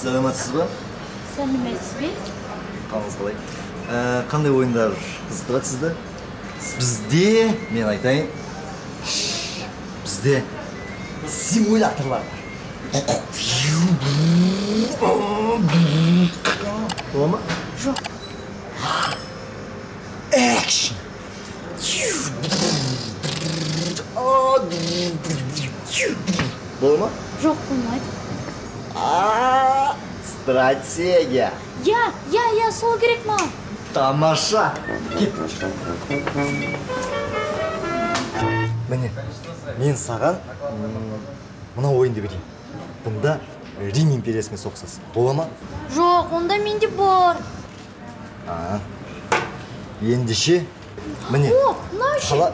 Саламатсыз ба? Сәлеметсіз бе? Қалыңыз қалай? Қандай ойындар қызықтырады сізді? Бізде, мен айтайын, бізде симуляторлар бар. Бола ма? Жоқ. Экшн! Бола ма? Жоқ, болмайды. Стратегия! Я, сол керек маған. Тамаша! Кет! Міне, мен саған мына ойынды берейін. Бұнда Рим империясымен соқсасың. Бола ма? Жоқ, онда менде бар. Ендеше, міне. О, мынау ше.